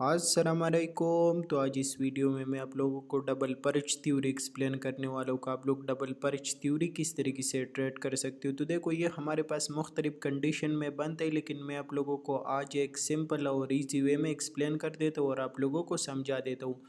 अस्सलाम वालेकुम। तो आज इस वीडियो में मैं आप लोगों को डबल पर्च थ्योरी एक्सप्लेन करने वाला हूँ कि आप लोग डबल पर्च थ्योरी किस तरीके से ट्रेड कर सकते हो। तो देखो, ये हमारे पास मुख्तलिफ कंडीशन में बनता है, लेकिन मैं आप लोगों को आज एक सिंपल और ईजी वे में एक्सप्लेन कर देता हूँ और आप लोगों को समझा देता हूँ।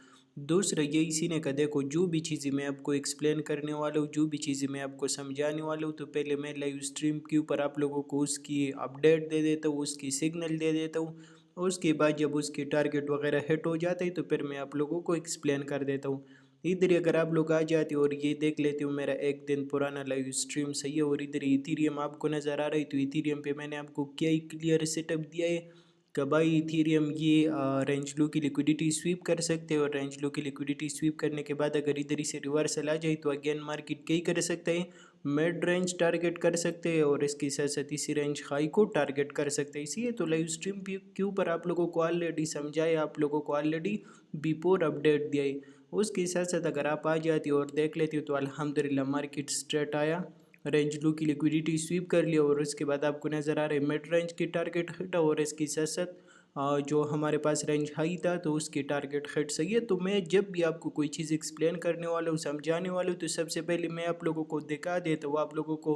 दूसरा ये इसी ने का देखो, जो भी चीज़ें मैं आपको एक्सप्लेन करने वाला हूँ, जो भी चीज़ें मैं आपको समझाने वाला हूँ, तो पहले मैं लाइव स्ट्रीम के ऊपर आप लोगों को उसकी अपडेट दे देता हूँ, उसकी सिग्नल दे देता हूँ। और उसके बाद जब उसकी टारगेट वगैरह हिट हो जाता है तो फिर मैं आप लोगों को एक्सप्लेन कर देता हूँ। इधर ही अगर आप लोग आ जाते हो और ये देख लेते हो मेरा एक दिन पुराना लाइव स्ट्रीम सही है, और इधर इथीरियम आपको नज़र आ रहा है, तो इथीरियम पे मैंने आपको क्या ही क्लियर सेटअप दिया है कि भाई इथीरियम ये रेंज लो की लिक्विडिटी स्वीप कर सकते हैं, और रेंज लो की लिक्विडिटी स्वीप करने के बाद अगर इधर ही से रिवर्सल आ जाए तो अगेन मार्केट क्या ही कर सकते हैं, मिड रेंज टारगेट कर सकते हैं और इसके साथ साथ इसी रेंज हाई को टारगेट कर सकते हैं। इसीलिए तो लाइव स्ट्रीम के ऊपर आप लोगों को ऑलरेडी समझाया, आप लोगों को ऑलरेडी बिफोर अपडेट दिया है। उसके साथ साथ अगर आप आ जाती हो और देख लेती हो तो अल्हम्दुलिल्लाह मार्केट स्ट्रेट आया, रेंज लो की लिक्विडिटी स्वीप कर लिया, और उसके बाद आपको नज़र आ रहा है मिड रेंज की टारगेट हटा, और इसके साथ साथ जो हमारे पास रेंज हाई था तो उसकी टारगेट हिट सही है। तो मैं जब भी आपको कोई चीज़ एक्सप्लेन करने वाला हूँ, समझाने वाला हूँ, तो सबसे पहले मैं आप लोगों को दिखा देता हूँ, आप लोगों को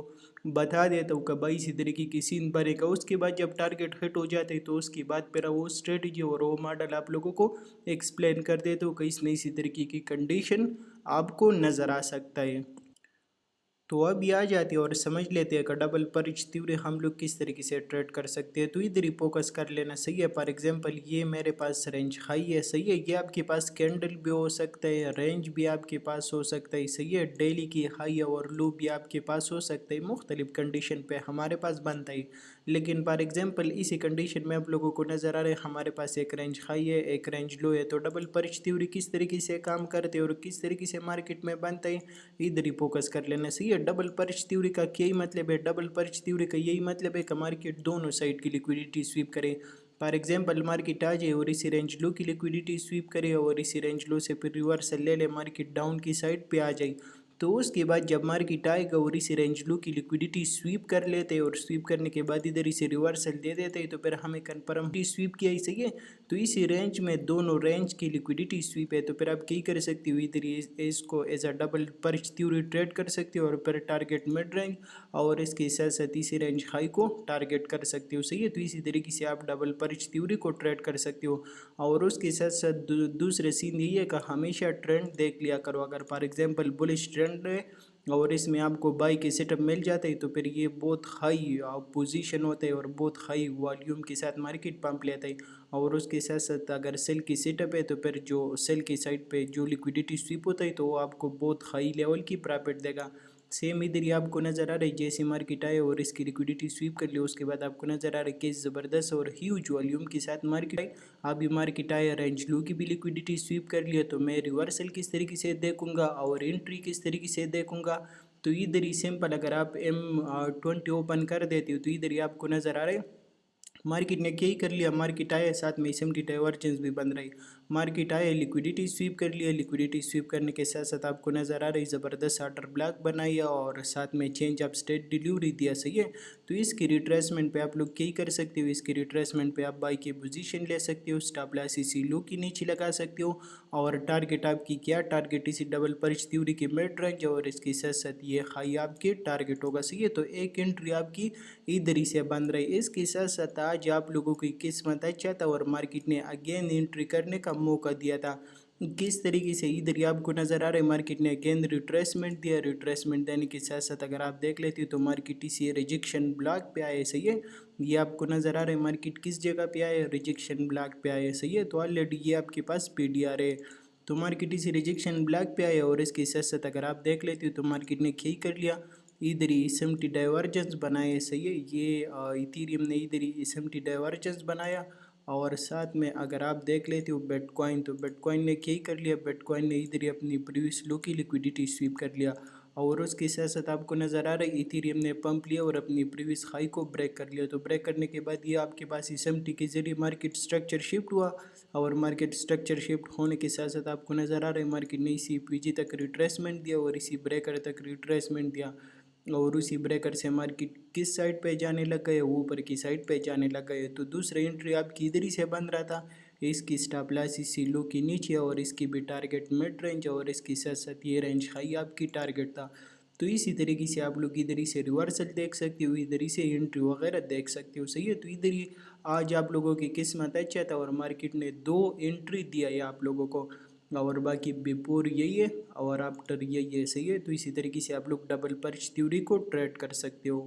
बता देता हूँ कि भाई इसी तरीके की सीन बनेगा। उसके बाद जब टारगेट हिट हो जाते हैं तो उसके बाद फिर वो स्ट्रेटजी और वो मॉडल आप लोगों को एक्सप्लेन कर देता हूँ कि इसमें इसी तरीके की कंडीशन आपको नज़र आ सकता है। तो अब ये आ जाती है और समझ लेते हैं कि डबल पर्च थ्योरी हम लोग किस तरीके से ट्रेड कर सकते हैं। तो इधर ही फोकस कर लेना सही है। फॉर एग्जांपल ये मेरे पास रेंज हाई है, सही है, ये आपके पास कैंडल भी हो सकता है, रेंज भी आपके पास हो सकता है, सही है, डेली की हाई और लो भी आपके पास हो सकता है, मुख्तलिफ कंडीशन पे हमारे पास बनता है। लेकिन फॉर एग्जांपल इसी कंडीशन में आप लोगों को नज़र आ रहा है हमारे पास एक रेंज हाई है, एक रेंज लो है। तो डबल पर्च थ्योरी किस तरीके से काम करते हैं और किस तरीके से मार्केट में बनता है, इधर ही फोकस कर लेना सही है। डबल पर्च थ्योरी का क्या ही मतलब है, डबल पर्च थ्योरी का यही मतलब है कि मार्केट दोनों साइड की लिक्विडिटी स्वीप करे। फॉर एग्जांपल मार्केट आ जाए और इसी रेंज लो की लिक्विडिटी स्वीप करे और इसी रेंज लो से फिर रिवर्सल ले ले, मार्केट डाउन की साइड पे आ जाए, तो उसके बाद जब मार्केट आएगा और इसी रेंज लो की लिक्विडिटी स्वीप कर लेते हैं और स्वीप करने के बाद इधर इसे रिवर्सल दे देते हैं, तो फिर हमें कन्फर्म स्वीप किया ही सही है। तो इसी रेंज में दोनों रेंज की लिक्विडिटी स्वीप है, तो फिर आप क्या कर सकते हो, इधर इसको as a double perch theory trade कर सकते हो और फिर टारगेट मिड रेंज और इसके साथ साथ इसी रेंज हाई को टारगेट कर सकते हो, सही है। तो इसी तरीके से आप डबल पर्च थ्योरी को ट्रेड कर सकते हो। और उसके साथ साथ दूसरे सीन यही है कि हमेशा ट्रेंड देख लिया करो। अगर फॉर एग्जांपल बुलिश ट्रेंड है और इसमें आपको बाई के सेटअप मिल जाता है, तो फिर ये बहुत हाई पोजीशन होता है और बहुत हाई वॉल्यूम के साथ मार्केट पंप लेता है। और उसके साथ साथ अगर सेल की सेटअप है तो फिर जो सेल की साइड पे जो लिक्विडिटी स्वीप होता है तो वो आपको बहुत हाई लेवल की प्रॉफिट देगा। सेम इधर ही आपको नज़र आ रहा है जैसे मार्केट आए और इसकी लिक्विडिटी स्वीप कर लिया, उसके बाद आपको नज़र आ रहा है कि ज़बरदस्त और ह्यूज वॉल्यूम के साथ मार्केट आए। अभी मार्केट आया, रेंज लो की भी लिक्विडिटी स्वीप कर लिया, तो मैं रिवर्सल किस तरीके से देखूंगा और एंट्री किस तरीके से देखूंगा। तो इधर ही सिंपल अगर आप M20 ओपन कर देते हो तो इधर ही आपको नज़र आ रहा है मार्केट ने क्या ही कर लिया, मार्केट आया साथ में एसएमटी डाइवर्जेंस भी बन रही, मार्केट आया लिक्विडिटी स्वीप कर लिया, लिक्विडिटी स्वीप करने के साथ साथ आपको नज़र आ रही ज़बरदस्त ऑर्डर ब्लॉक बनाया और साथ में चेंज ऑफ स्टेट डिलीवरी दिया, सही है। तो इसकी रिट्रेसमेंट पे आप लोग क्या ही कर सकते हो, इसकी रिट्रेसमेंट पे आप बाई की पोजीशन ले सकते हो, स्टॉप लॉस इसी लो की नीचे लगा सकते हो, और टारगेट आपकी क्या टारगेट इसी डबल पर्च थ्योरी की मिड रेंज और इसके साथ साथ ये हाई आपके टारगेट होगा, सही है। तो एक एंट्री आपकी इधर ही से बन रही है। इसके साथ साथ आज आप लोगों की किस्मत अच्छा था और मार्केट ने अगेन एंट्री करने का मौका दिया था। किस तरीके से, इधर ही आपको नज़र आ रहा है मार्केट ने अगेन रिट्रेसमेंट दिया, रिट्रेसमेंट देने के साथ साथ अगर आप देख लेते हो तो मार्केट इसी रिजेक्शन ब्लॉक पे आए, सही है। ये आपको नज़र आ रहा है मार्केट किस जगह पे आए, रिजेक्शन ब्लॉक पे आए, सही है। तो ऑलरेडी ये आपके पास पीडीआर है, तो मार्केट इसी रिजेक्शन ब्लॉक पे आए और इसके साथ साथ अगर आप देख लेते हो तो मार्केट ने क्या कर लिया, इधर ही एसएमटी डाइवर्जेंस बनाए, सही है। ये इथीरियम ने इधर ही एसएमटी डाइवर्जेंस बनाया और साथ में अगर आप देख लेते हो बिटकॉइन, तो बिटकॉइन ने क्या ही कर लिया, बिटकॉइन ने इधर ही अपनी प्रीवियस लो की लिक्विडिटी स्वीप कर लिया और उसके साथ साथ आपको नज़र आ रहा है इथीरियम ने पंप लिया और अपनी प्रीवियस हाई को ब्रेक कर लिया। तो ब्रेक करने के बाद ये आपके पास एसएमटी के जरिए मार्केट स्ट्रक्चर शिफ्ट हुआ और मार्केट स्ट्रक्चर शिफ्ट होने के साथ साथ आपको नज़र आ रहा है मार्केट ने इसी पीजी तक रिट्रेसमेंट दिया और इसी ब्रेकर तक रिट्रेसमेंट दिया और उसी ब्रेकर से मार्केट किस साइड पे जाने लग गए, ऊपर की साइड पे जाने लग गए। तो दूसरा एंट्री आपकी इधर ही से बन रहा था, اس کی سٹاپ لاس اسی لو کے نیچے اور اس کی بھی ٹارگٹ مڈ رینج اور اس کی ساتھ ساتھ یہ رینج ہائی آپ کی ٹارگٹ تھا. تو اسی طریقے سے آپ لوگ ادھر ہی سے ریورسل دیکھ سکتے ہو, ادھر ہی سے انٹری وغیرہ دیکھ سکتے ہو. صحیح ہے, تو ادھر ہی آج آپ لوگوں کی قسمت اچھا تھا اور مارکیٹ نے 2 انٹری دیا ہے آپ لوگوں کو, اور باقی بیفور یہی ہے اور آفٹر یہی ہے. صحیح ہے, تو اسی طریقے سے آپ لوگ ڈبل پرچ تھیوری کو ٹریڈ کر سکتے ہو.